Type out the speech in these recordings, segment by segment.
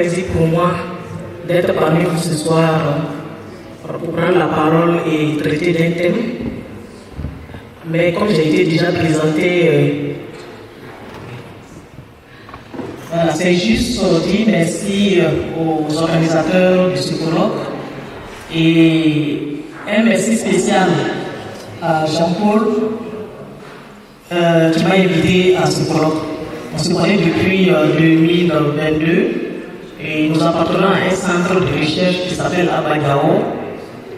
plaisir pour moi d'être parmi vous ce soir pour prendre la parole et traiter d'un thème. Mais comme j'ai été déjà présenté, voilà, c'est juste dire merci aux organisateurs du psychologue et un merci spécial à Jean-Paul qui m'a invité à ce colloque. On se connaît depuis 2022 et nous appartenons à un centre de recherche qui s'appelle Abagao,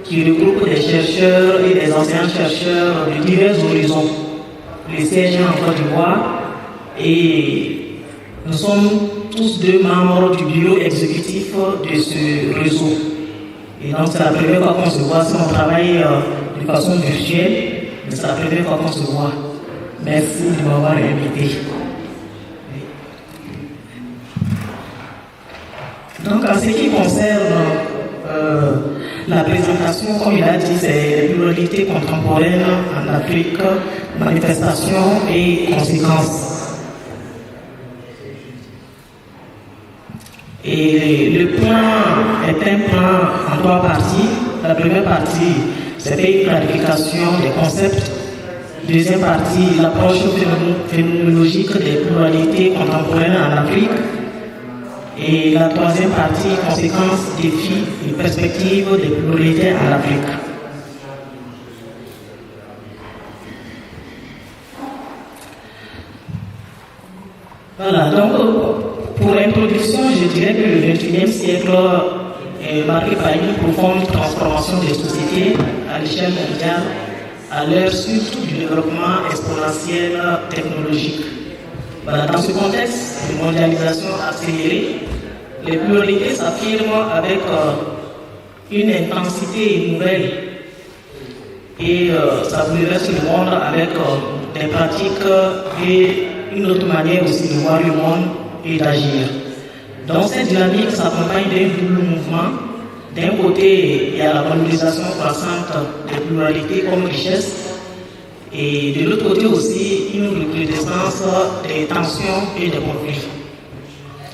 qui regroupe des chercheurs et des anciens chercheurs de divers horizons, les sièges en Côte d'Ivoire, et nous sommes tous deux membres du bureau exécutif de ce réseau. Et donc c'est la première fois qu'on se voit, si on travaille de façon virtuelle, mais c'est la première fois qu'on se voit. Merci de m'avoir invité. Donc en ce qui concerne la présentation, comme il a dit, c'est la pluralité contemporaine en Afrique, manifestations et conséquences. Et le plan est un plan en trois parties. La première partie, c'était une clarification des concepts. Deuxième partie, l'approche phénoménologique des pluralités contemporaines en Afrique. Et la troisième partie, conséquences, défis et perspectives des pluralités en Afrique. Voilà, donc pour l'introduction, je dirais que le XXIe siècle est marqué par une profonde transformation des sociétés à l'échelle mondiale, à l'heure surtout du développement exponentiel technologique. Voilà, dans ce contexte de mondialisation accélérée, les pluralités s'affirment avec une intensité nouvelle et ça bouleverse le monde avec des pratiques et une autre manière aussi de voir le monde et d'agir. Donc cette dynamique s'accompagne d'un double mouvement. D'un côté, il y a la valorisation croissante des pluralités comme richesse, et de l'autre côté aussi, une recrudescence des tensions et des conflits.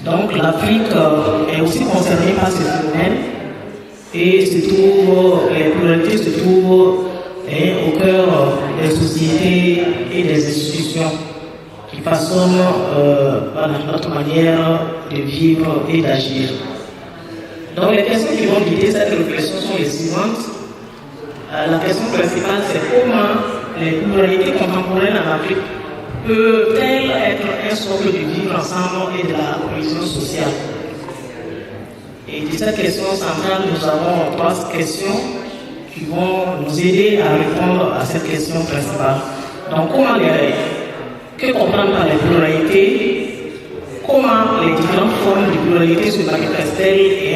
Donc l'Afrique est aussi concernée par ce phénomène et les pluralités se trouvent au cœur des sociétés et des institutions qui façonnent notre manière de vivre et d'agir. Donc les questions qui vont guider cette réflexion sont les suivantes. La question principale, c'est comment les pluralités contemporaines en Afrique peuvent-elles être un socle de vivre ensemble et de la cohésion sociale? Et de cette question centrale, nous avons trois questions qui vont nous aider à répondre à cette question principale. Donc, que comprendre par les pluralités? Comment les différentes formes de pluralité se manifestent-elles et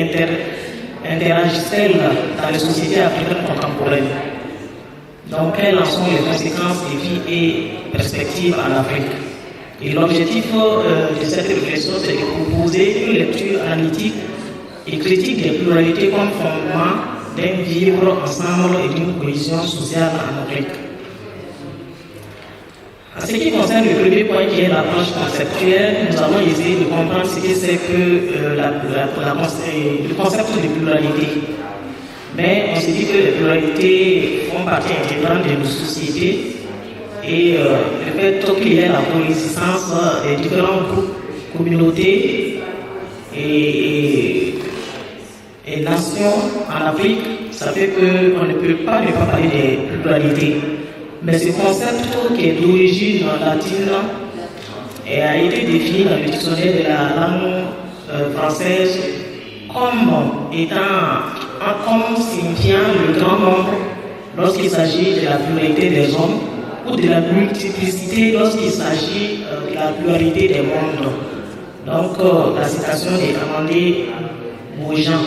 interagissent-elles dans les sociétés africaines contemporaines? Donc, quelles en sont les conséquences, défis et perspectives en Afrique? Et l'objectif de cette réflexion, c'est de proposer une lecture analytique et critique des pluralités comme fondement d'un vivre ensemble et d'une cohésion sociale en Afrique. En ce qui concerne le premier point qui est l'approche conceptuelle, nous allons essayer de comprendre ce que c'est que le concept de pluralité. Mais on se dit que les pluralités font partie intégrante de nos sociétés et le fait qu'il y ait la coexistence des différents groupes, communautés et nations en Afrique, ça fait qu'on ne peut pas ne pas parler des pluralités. Mais ce concept qui est d'origine latine a été défini dans le dictionnaire de la langue française comme signifiant le grand nombre lorsqu'il s'agit de la pluralité des hommes ou de la multiplicité lorsqu'il s'agit de la pluralité des mondes. Donc la citation est Amandé Beaujean.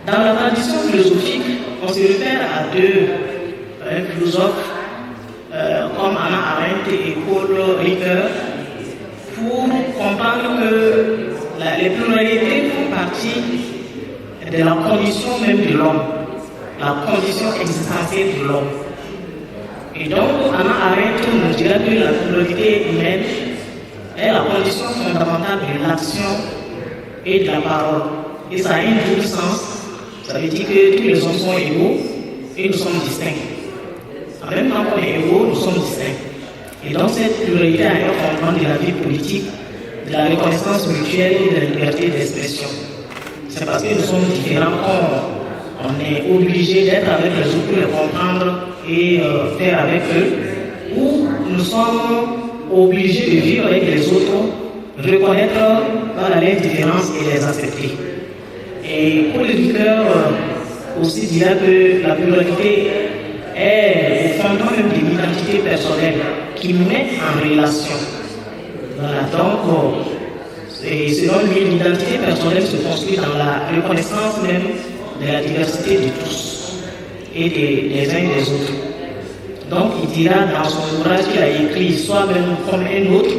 Dans la tradition philosophique, on se réfère à deux philosophes comme Hannah Arendt et Paul Ricoeur pour comprendre que les pluralités font partie de la condition même de l'homme, la condition existentielle de l'homme. Et donc, Hannah Arendt nous dirait que la pluralité humaine est la condition fondamentale de l'action et de la parole. Et ça a un double sens. Ça veut dire que tous les hommes sont égaux et nous sommes distincts. En même temps qu'on est égaux, nous sommes distincts. Et donc cette pluralité a un fondement de la vie politique, de la reconnaissance mutuelle et de la liberté d'expression. C'est parce que nous sommes différents qu'on est obligé d'être avec les autres pour les comprendre et faire avec eux, ou nous sommes obligés de vivre avec les autres, reconnaître les différences et les accepter. Et Paul Ricoeur aussi dira que la pluralité est au fondement même de l'identité personnelle qui nous met en relation. Voilà, donc, selon lui, l'identité personnelle se construit dans la reconnaissance même de la diversité de tous et des uns et des autres. Donc, il dira dans son ouvrage qu'il a écrit Soi-même comme un autre,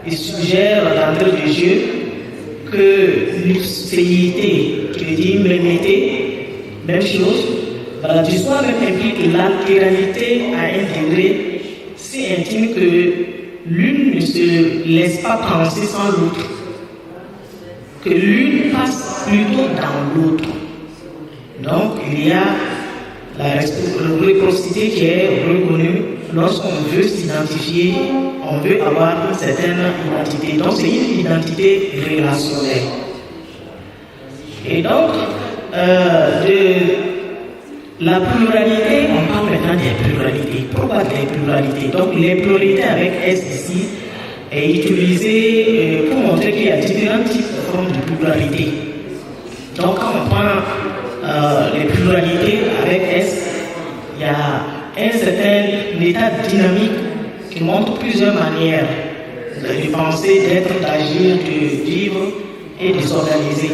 il suggère d'entrer de Dieu que l'ubséité, qui veut dire mémété, même chose, voilà, du soi-même implique l'altérité à un degré si intime que l'une ne se laisse pas penser sans l'autre, que l'une passe plutôt dans l'autre. Donc, il y a la réciprocité qui est reconnue lorsqu'on veut s'identifier, on veut avoir une certaine identité. Donc, c'est une identité relationnelle. Et donc, de la pluralité, on parle maintenant des pluralités. Pourquoi des pluralités? Donc, les pluralités avec S ici est utilisé pour montrer qu'il y a différents types de formes de pluralité. Donc, quand on prend les pluralités avec S, il y a un certain état dynamique qui montre plusieurs manières de penser, d'être, d'agir, de vivre et de s'organiser.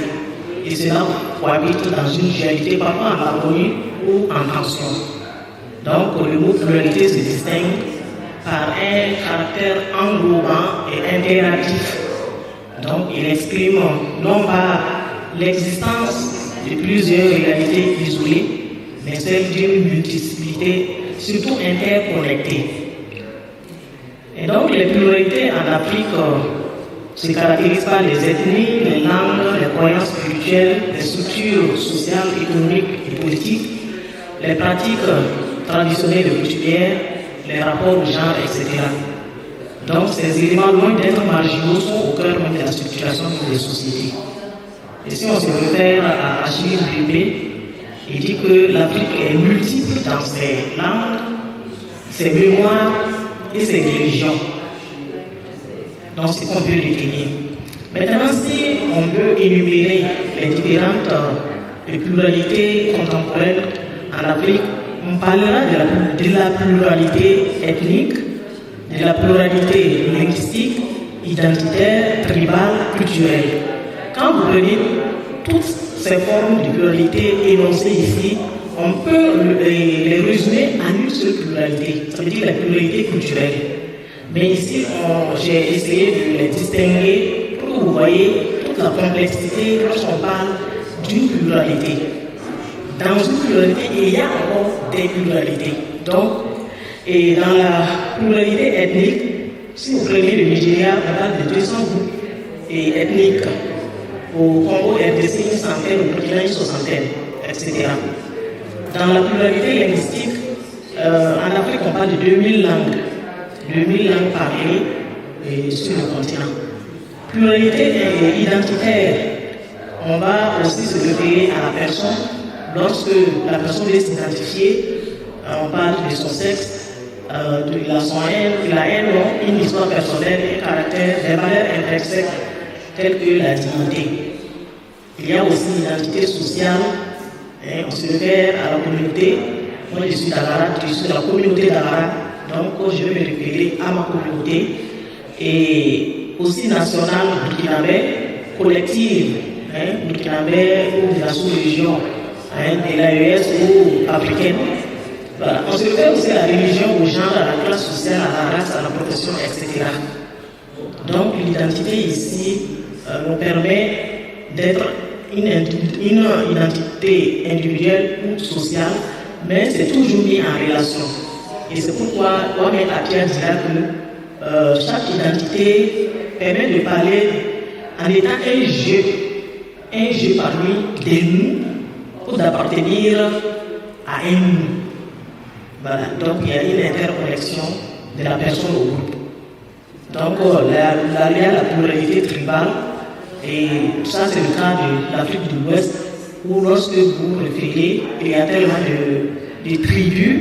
Et cela cohabite dans une dualité, parfois en harmonie ou en tension. Donc, le mot pluralité se distingue par un caractère englobant et interactif. Donc, il exprime non pas l'existence de plusieurs réalités isolées, mais celle d'une multiplicité, surtout interconnectée. Et donc, les pluralités en Afrique se caractérisent par les ethnies, les langues, les croyances spirituelles, les structures sociales, économiques et politiques, les pratiques traditionnelles et coutumières, les rapports au genre, etc. Donc, ces éléments, loin d'être marginaux, sont au cœur même de la structuration des sociétés. Et si on se réfère à Achille Mbembe, il dit que l'Afrique est multiple dans ses langues, ses mémoires et ses religions. Donc, c'est qu'on peut définir. Maintenant, si on veut énumérer les différentes pluralités contemporaines en Afrique, on parlera de la pluralité ethnique, de la pluralité linguistique, identitaire, tribale, culturelle. Quand vous prenez toutes ces formes de pluralité énoncées ici, on peut les résumer en une seule pluralité, ça veut dire la pluralité culturelle. Mais ici, j'ai essayé de les distinguer pour que vous voyez toute la complexité lorsqu'on parle d'une pluralité. Dans une pluralité, il y a encore des pluralités. Donc, et dans la pluralité ethnique, si vous prenez le Nigeria, on parle de 200 groupes ethniques. Au Congo, RDC, une centaine, au Burkina, une soixantaine, etc. Dans la pluralité linguistique, en Afrique, on parle de 2000 langues. 2000 langues parlées sur le continent. Pluralité identitaire, on va aussi se référer à la personne. Lorsque la personne veut s'identifier, on parle de son sexe, de la haine, une histoire personnelle, un caractère, des valeurs intrinsèques telles que la dignité. Il y a aussi l'identité sociale, on se réfère à la communauté. Moi je suis d'Agara, je suis de la communauté d'Agara, donc je vais me référer à ma communauté. Et aussi nationale, burkinabé, collective, burkinabé ou de la sous-région, de l'AES ou africaine. Voilà. On se réfère aussi à la religion, au genre, à la classe sociale, à la race, à la profession, etc. Donc l'identité ici nous permet d'être une identité individuelle ou sociale, mais c'est toujours mis en relation. Et c'est pourquoi Kwame Atia dira que chaque identité permet de parler en étant un jeu un jeu parmi des nous ou d'appartenir à un nous. Voilà, donc il y a une interconnexion de la personne au groupe. Donc il y a la pluralité tribale, et ça c'est le cas de l'Afrique de l'Ouest, où lorsque vous référez, il y a tellement de tribus,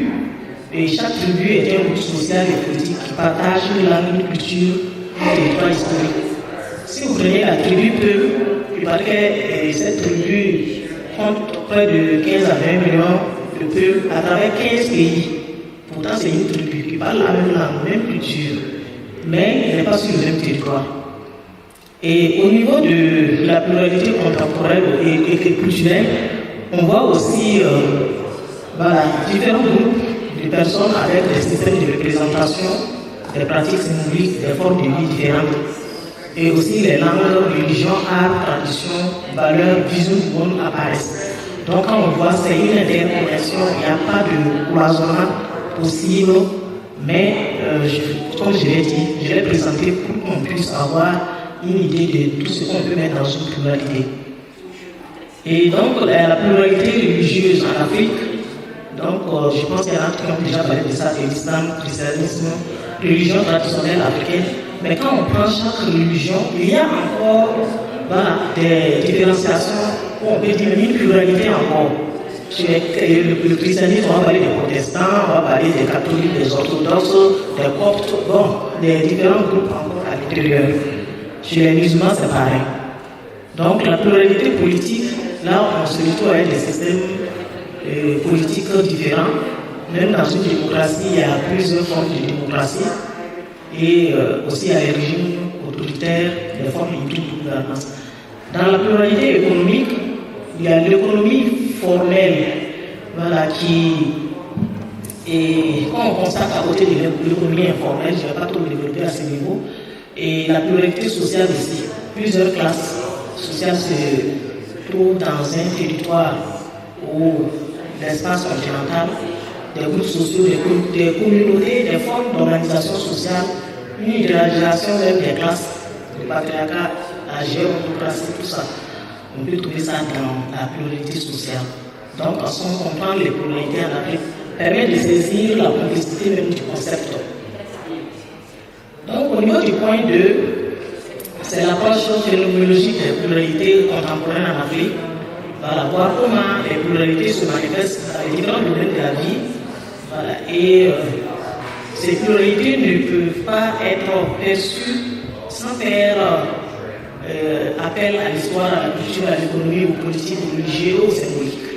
et chaque tribu est un groupe social et politique qui partage une langue, une culture, un territoire historique. Si vous prenez la tribu Peu, il paraît que cette tribu compte près de 15 à 20 millions de Peu à travers 15 pays. Pourtant, c'est une tribu qui parle la même langue, même culture, mais elle n'est pas sur le même territoire. Et au niveau de la pluralité contemporaine et culturelle, on voit aussi différents groupes de personnes avec des systèmes de représentation, des pratiques symboliques, des formes de vie différentes. Et aussi les langues, religions, arts, traditions, valeurs, visions du monde apparaissent. Donc quand on voit, c'est une interconnexion, il n'y a pas de cloisonnement possible, mais comme je l'ai dit, je l'ai présenté pour qu'on puisse avoir une idée de tout ce qu'on peut mettre dans une pluralité. Et donc la pluralité religieuse en Afrique, donc je pense qu'il y en a qui ont déjà parlé de ça, c'est l'islam, le christianisme, religion traditionnelle africaine. Mais quand on prend chaque religion, il y a encore des différenciations, on peut dire une pluralité encore. Le christianisme, on va parler des protestants, on va parler des catholiques, des orthodoxes, des coptes, des différents groupes encore à l'intérieur. Chez les musulmans, c'est pareil. Donc la pluralité politique, là on se retrouve avec des systèmes politiques différents. Même dans une démocratie, il y a plusieurs formes de démocratie. Et aussi il y a les régimes autoritaires, les formes hybrides de gouvernance. Dans la pluralité économique, il y a l'économie formelle, et quand on constate à côté de l'économie informelle, je ne vais pas trop développer à ce niveau, et la pluralité sociale aussi. Plusieurs classes sociales se trouvent dans un territoire où l'espace continental, des groupes sociaux, des communautés, des formes d'organisation sociale, une hiérarchisation même des classes, le patriarcat, la géométrie, tout ça. On peut trouver ça dans la pluralité sociale. Donc, en somme, comprendre les pluralités en Afrique permet de saisir la complexité même du concept. Donc, au niveau du point 2, c'est l'approche phénoménologique des pluralités contemporaines en Afrique. Voilà, voir comment les pluralités se manifestent dans les différents domaines de la vie. Voilà, et ces pluralités ne peuvent pas être perçues sans faire appel à l'histoire, à la culture, à l'économie, aux politiques, aux religieux, aux symboliques.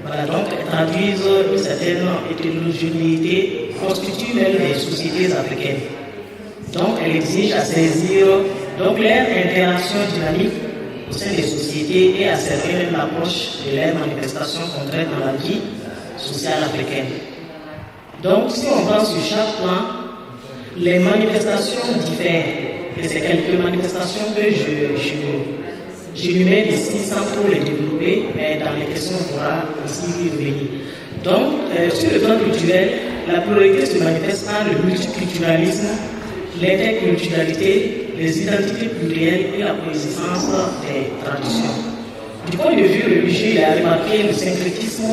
Voilà, donc elles traduisent une certaine hétérogénéité, constituent même les sociétés africaines. Donc elles exigent à saisir donc leur interaction dynamique au sein des sociétés et à servir même l'approche de leurs manifestations concrètes dans la vie sociale africaine. Donc si on prend sur chaque plan, les manifestations diffèrent. Et c'est quelques manifestations que je lui mets ici sans trop les développer, mais dans les questions on pourra aussi y revenir. Donc, sur le plan culturel, la pluralité se manifeste par le multiculturalisme, l'interculturalité, les identités plurielles et la coexistence des traditions. Du point de vue religieux, il a remarqué le syncrétisme,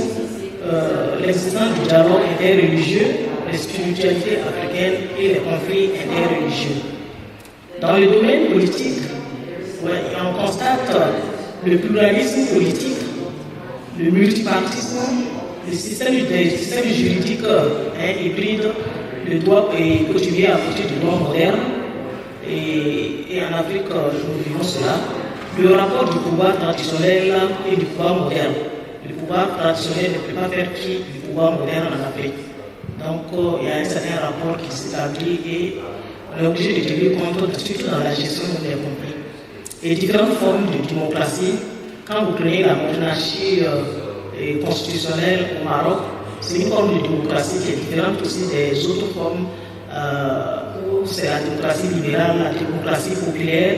l'existence du dialogue interreligieux, les spiritualités africaines et les conflits interreligieux. Dans le domaine politique, on constate le pluralisme politique, le multipartisme, le système juridique hybride, le droit est coutumier à côté du droit moderne, et en Afrique, nous vivons cela. Le rapport du pouvoir traditionnel et du pouvoir moderne. Le pouvoir traditionnel ne peut pas faire fi du pouvoir moderne en Afrique. Donc, il y a un certain rapport qui s'établit et on est obligé de tenir compte, surtout dans la gestion des conflits. Et différentes formes de démocratie, quand vous prenez la monarchie constitutionnelle au Maroc, c'est une forme de démocratie qui est différente aussi des autres formes où c'est la démocratie libérale, la démocratie populaire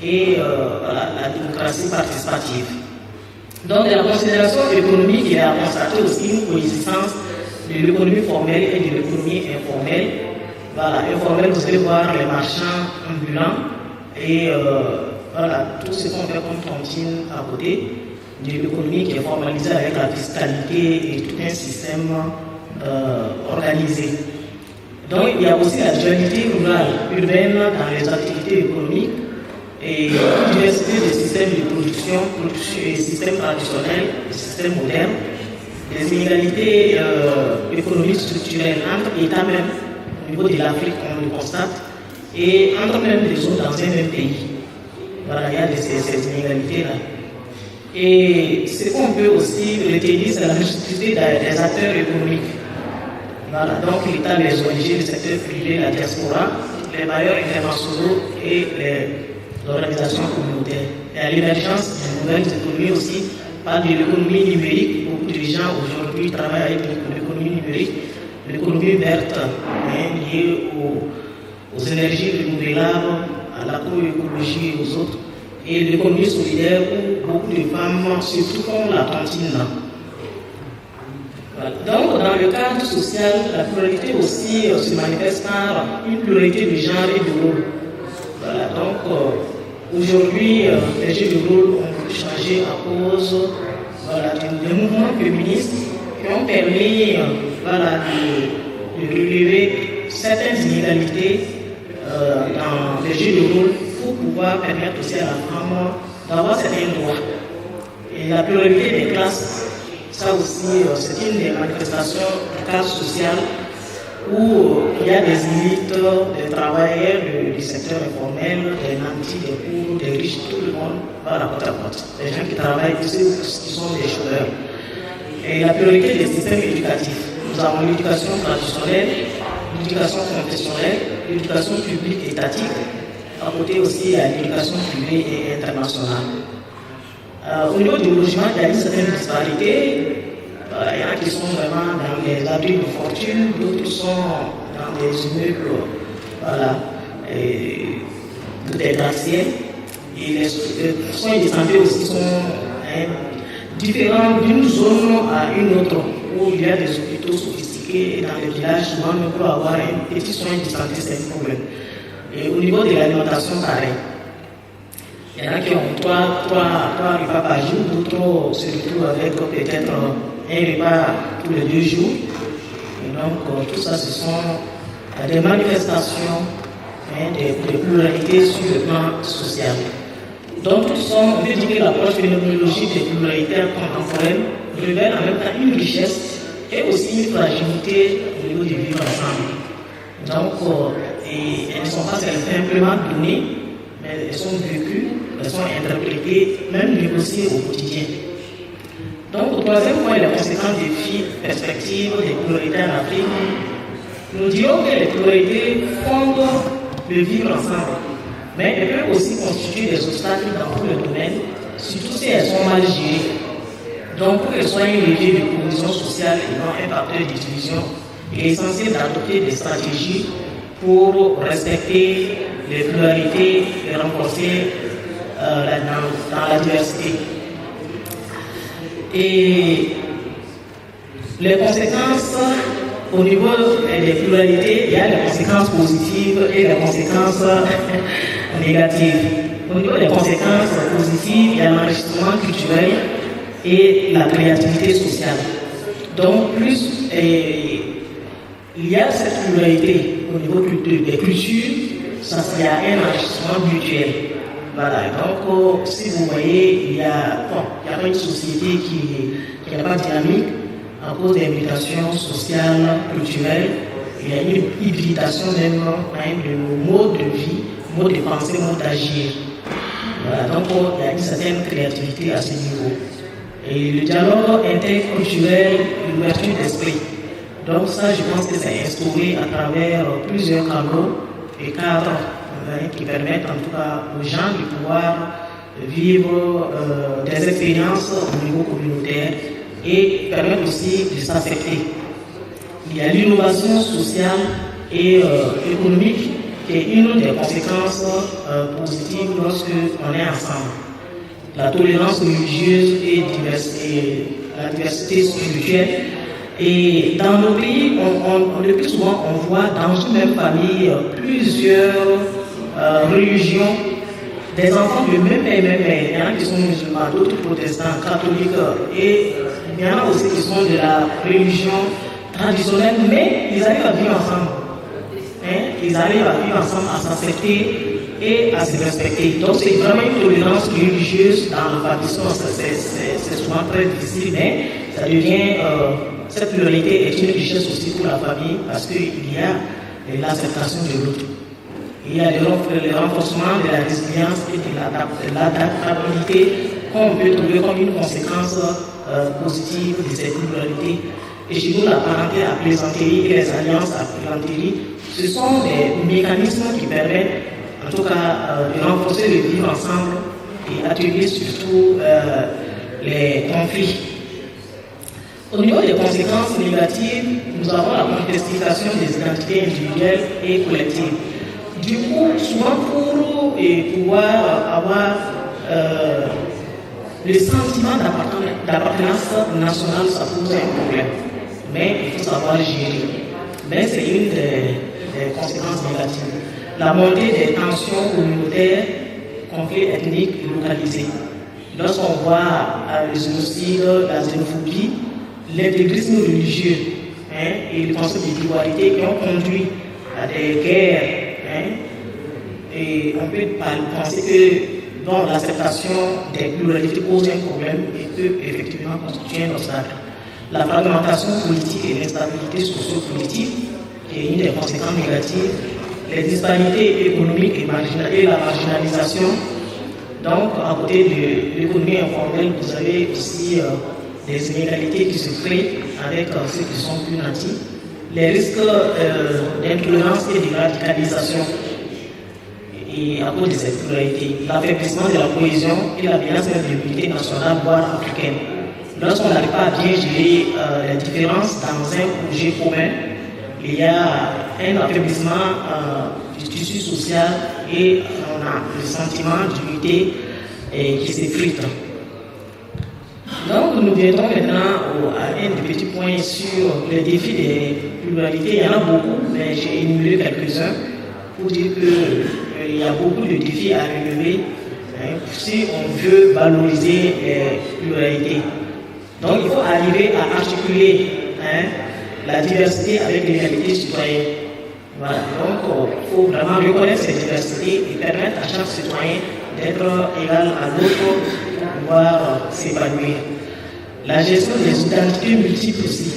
et la démocratie participative. Donc, dans la considération économique, il a constaté aussi une coexistence de l'économie formelle et de l'économie informelle. Voilà, informel, vous allez voir les marchands ambulants et voilà, tout ce qu'on fait comme tontine à côté de l'économie qui est formalisée avec la fiscalité et tout un système organisé. Donc il y a aussi la dualité rurale, urbaine dans les activités économiques et une diversité des systèmes de production et systèmes traditionnels et systèmes modernes, des inégalités économiques structurelles entre États même, au niveau de l'Afrique, on le constate, et entre même les zones dans un même pays. Voilà, il y a ces inégalités-là. Et ce qu'on peut aussi retenir, c'est la multiplicité des acteurs économiques. Voilà, donc l'État, les ONG, le secteur privé, la diaspora, les bailleurs internationaux et les organisations communautaires. Et à l'émergence de nouvelles économies aussi, par de l'économie numérique. Beaucoup de gens aujourd'hui travaillent avec l'économie numérique, l'économie verte, liée aux énergies renouvelables, à l'agroécologie et aux autres, et l'économie solidaire où beaucoup de femmes surtout font la tontine. Voilà. Donc, dans le cadre social, la pluralité aussi se manifeste par une pluralité de genre et de rôle. Voilà. Donc, aujourd'hui, les jeux de rôle ont changé à cause des mouvements féministes qui ont permis de relever certaines inégalités dans les jeux de rôle pour pouvoir permettre aussi à la femme d'avoir certains droits. Et la pluralité des classes, ça aussi, c'est une des manifestations du cadre social où il y a des élites, des travailleurs du secteur informel, des nantis, des pauvres, des riches, tout le monde va à la côte à côte. Les gens qui travaillent ici, qui sont des chômeurs. Et la priorité des systèmes éducatifs. Nous avons l'éducation traditionnelle, l'éducation confessionnelle, l'éducation publique étatique. À côté aussi, il y a l'éducation privée et internationale. Au niveau du logement, il y a une certaine disparité. Il y en a qui sont vraiment dans les abris de fortune, d'autres sont dans des immeubles, des gratte-ciel. Et les soins de santé aussi sont différents d'une zone à une autre, où il y a des hôpitaux sophistiqués et dans les villages, souvent, même pour avoir un petit soin de santé, c'est un problème. Et au niveau de l'alimentation, pareil. Il y en a qui ont trois repas par jour, d'autres se retrouvent avec peut-être un repas tous les 2 jours. Et donc, tout ça, ce sont des manifestations des pluralités sur le plan social. Donc, on peut dire que l'approche phénoménologique des pluralités contemporaines révèle en même temps une richesse et aussi une fragilité au niveau du vivre ensemble. Donc, elles ne sont pas simplement données, mais elles sont vécues, elles sont interprétées, même négociées au quotidien. Donc, au troisième point, les conséquences des défis, perspectives des pluralités en Afrique, nous dirons que les pluralités fondent le vivre ensemble, mais elles peuvent aussi constituer des obstacles dans tous les domaines, surtout si elles sont mal gérées. Donc, pour qu'elles soient une levier de cohésion sociale et non un facteur de division, il est essentiel d'adopter des stratégies pour respecter les pluralités et renforcer dans la diversité. Et les conséquences au niveau des pluralités, il y a les conséquences positives et les conséquences négatives. Au niveau des conséquences positives, il y a l'enrichissement culturel et la créativité sociale. Donc, plus il y a cette pluralité au niveau des cultures, il y a un enrichissement mutuel. Voilà, donc si vous voyez, il y a pas une société qui n'est pas dynamique à cause des mutations sociales, culturelles. Il y a une hybridation même de nos modes de vie, modes de pensée, modes d'agir. Voilà, donc il y a une certaine créativité à ce niveau. Et le dialogue interculturel, l'ouverture d'esprit. Donc ça, je pense que c'est instauré à travers plusieurs canaux et cadres qui permettent en tout cas aux gens de pouvoir vivre des expériences au niveau communautaire et permettent aussi de s'affecter. Il y a l'innovation sociale et économique qui est une des conséquences positives lorsque on est ensemble. La tolérance religieuse et la diversité spirituelle. Et dans nos pays, le plus souvent, on voit dans une même famille plusieurs religions des enfants de même père et même mère. Il y en a qui sont musulmans, d'autres protestants, catholiques, et il y en a aussi qui sont de la religion traditionnelle, mais ils arrivent à vivre ensemble. Ils arrivent à vivre ensemble, à s'accepter et à se respecter. Donc c'est vraiment une tolérance religieuse dans l'établissement. C'est souvent très difficile, mais ça devient, cette pluralité est une richesse aussi pour la famille parce qu'il y a l'acceptation de l'autre. Il y a le renforcement de la résilience et de l'adaptabilité qu'on peut trouver comme une conséquence positive de cette pluralité. Et chez nous, la parenté à plaisanterie et les alliances à plaisanterie, ce sont des mécanismes qui permettent, en tout cas, de renforcer le vivre ensemble et atténuer surtout les conflits. Au niveau des conséquences négatives, nous avons la complexification des identités individuelles et collectives. Du coup, souvent pour pouvoir avoir le sentiment d'appartenance nationale, ça pose un problème. Mais il faut savoir gérer. Mais c'est une des conséquences négatives. La montée des tensions communautaires, conflits ethniques et localisés. Lorsqu'on voit le génocide, la xénophobie, l'intégrisme religieux et le concept de pluralité qui ont conduit à des guerres, et on peut penser que l'acceptation des pluralités pose un problème et peut effectivement constituer un obstacle. La fragmentation politique et l'instabilité socio-politique, qui est une des conséquences négatives, les disparités économiques et la marginalisation. Donc, à côté de l'économie informelle, vous avez aussi des inégalités qui se créent avec ceux qui sont plus nantis, les risques d'intolérance et de radicalisation. Et à cause de cette pluralité, l'affaiblissement de la cohésion et la violence de l'unité nationale, voire africaine. Lorsqu'on n'arrive pas à bien gérer les différences dans un projet commun, il y a un affaiblissement du tissu social et on a le sentiment d'unité qui s'effrite. Donc nous viendrons maintenant à un des petits points sur les défis des pluralités. Il y en a beaucoup, mais j'ai énuméré quelques-uns pour dire qu'il y a beaucoup de défis à relever si on veut valoriser les pluralités. Donc il faut arriver à articuler la diversité avec l'égalité citoyenne. Voilà. Donc il faut vraiment reconnaître cette diversité et permettre à chaque citoyen d'être égal à l'autre pour pouvoir s'épanouir. La gestion des identités multiples aussi.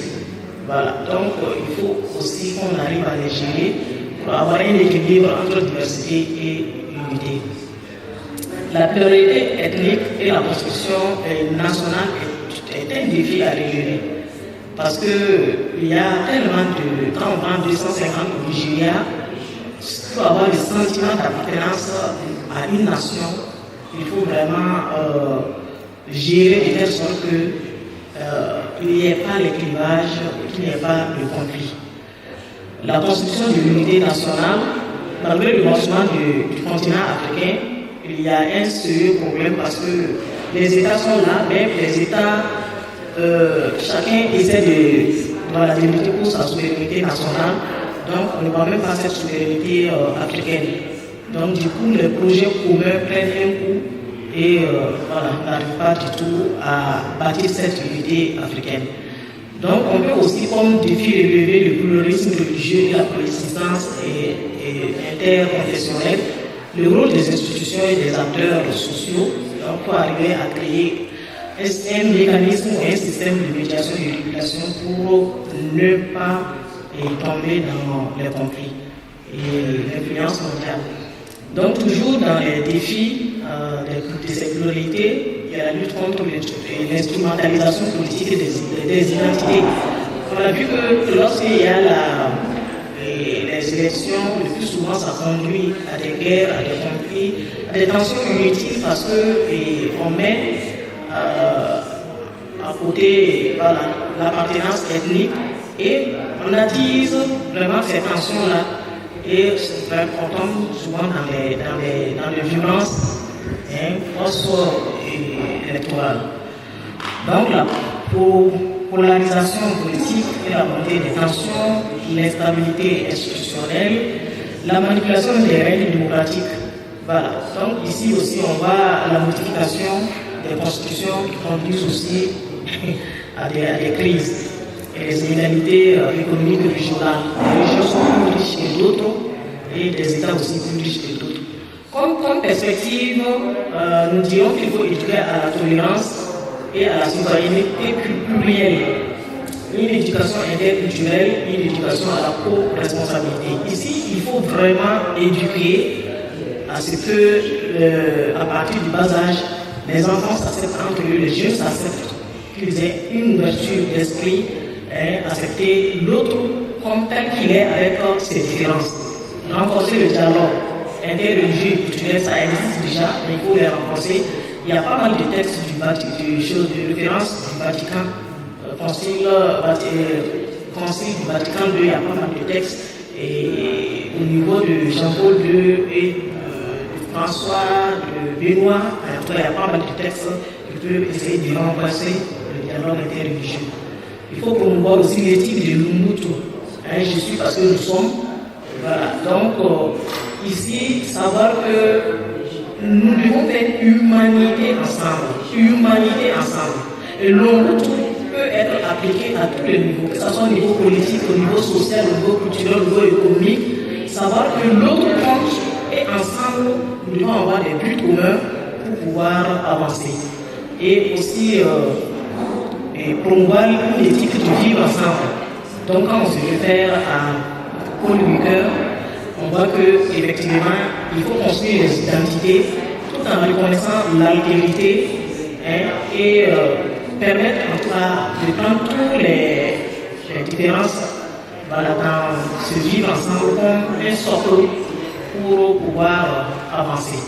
Voilà. Donc il faut aussi qu'on arrive à les gérer pour avoir un équilibre entre diversité et unité. La pluralité ethnique et la construction nationale est un défi à relever. Parce qu'il y a tellement de... Quand on prend 250 au Nigeria, pour avoir le sentiment d'appartenance à une nation, il faut vraiment gérer de telle sorte qu'il n'y ait pas l'éclivage, qu'il n'y ait pas de conflit. La construction de l'unité nationale, malgré le lancement du continent africain, il y a un sérieux problème parce que les États sont là, mais les États, chacun essaie de lutter pour sa souveraineté nationale, donc on ne voit même pas cette souveraineté africaine. Donc du coup, les projets communs prennent un coup et on n'arrive pas du tout à bâtir cette unité africaine. Donc on peut aussi comme défi relever le pluralisme religieux et la coexistence interconfessionnelle, le rôle des institutions et des acteurs sociaux pour arriver à créer un mécanisme ou un système de médiation et de régulation pour ne pas tomber dans les conflits et l'influence mondiale. Donc toujours dans les défis de ces pluralités, il y a la lutte contre l'instrumentalisation politique des identités. On a vu que lorsqu'il y a les élections, le plus souvent ça conduit à des guerres, à des conflits, à des tensions inutiles parce qu'on met à côté l'appartenance ethnique et on attise vraiment ces tensions-là et on tombe souvent dans les violences post-électorales. Donc la polarisation politique et la montée des tensions, l'instabilité institutionnelle, la manipulation des règles démocratiques. Voilà. Donc ici aussi, on voit la modification des constitutions qui conduisent aussi à des crises et des inégalités économiques et régionales. Les régions sont plus riches que d'autres et des États aussi plus riches que d'autres. Comme perspective, nous dirons qu'il faut éduquer à la tolérance et à la citoyenneté plurielle. Une éducation interculturelle, une éducation à la co-responsabilité. Ici, il faut vraiment éduquer à ce que, à partir du bas âge, les enfants s'acceptent entre eux, les jeunes s'acceptent, qu'ils aient une ouverture d'esprit, accepter l'autre comme tel qu'il est avec ses différences. Renforcer le dialogue interreligieux et culturel, ça existe déjà, mais il faut les renforcer. Il y a pas mal de textes de référence du Vatican. Concile du Vatican II, il y a pas mal de textes. Et au niveau de Jean-Paul II et de François, de Benoît, il y a pas mal de textes qui peuvent essayer de renforcer le dialogue interreligieux. Il faut promouvoir aussi l'éthique de l'Ubuntu. Je suis parce que nous sommes. Voilà. Donc, ici, savoir que nous devons faire humanité ensemble. Humanité ensemble. Et l'Ubuntu peut être appliqué à tous les niveaux, que ce soit au niveau politique, au niveau social, au niveau culturel, au niveau économique. Savoir que l'autre compte et ensemble, nous devons avoir des buts communs pour pouvoir avancer. Et aussi promouvoir une éthique de vivre ensemble. Donc, quand on se réfère à Paul Ricoeur, on voit qu'effectivement, il faut construire les identités tout en reconnaissant l'altérité et permettre en tout cas de prendre toutes les différences dans ce vivre ensemble comme un socle pour pouvoir avancer.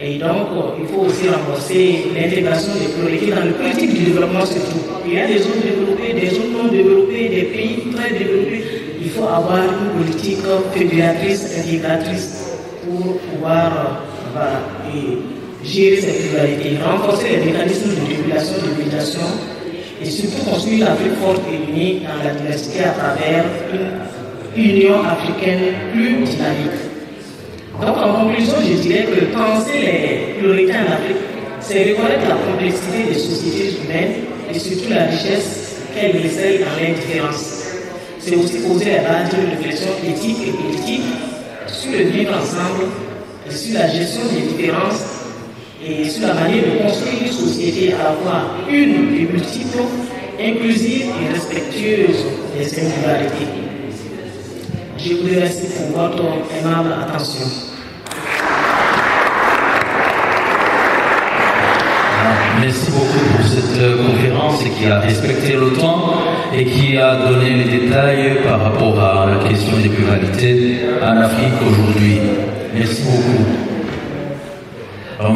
Et donc, il faut aussi renforcer l'intégration des priorités dans le politique du développement surtout. Il y a des zones développées, des zones non développées, des pays très développés. Il faut avoir une politique fédératrice, intégratrice pour pouvoir gérer ces priorités, renforcer les mécanismes de régulation et de médiation et surtout construire l'Afrique forte et unie dans la diversité à travers une Union africaine plus dynamique. Donc en conclusion, je dirais que penser les priorités en Afrique, c'est reconnaître la complexité des sociétés humaines et surtout la richesse qu'elles recèlent dans leurs différences. C'est aussi poser les bases d'une réflexion éthique et politique sur le vivre ensemble et sur la gestion des différences et sur la manière de construire une société à la fois une et multiple, inclusive et respectueuse des singularités. Je vous remercie pour votre aimable attention. Merci beaucoup pour cette conférence qui a respecté le temps et qui a donné les détails par rapport à la question des pluralités en Afrique aujourd'hui. Merci beaucoup.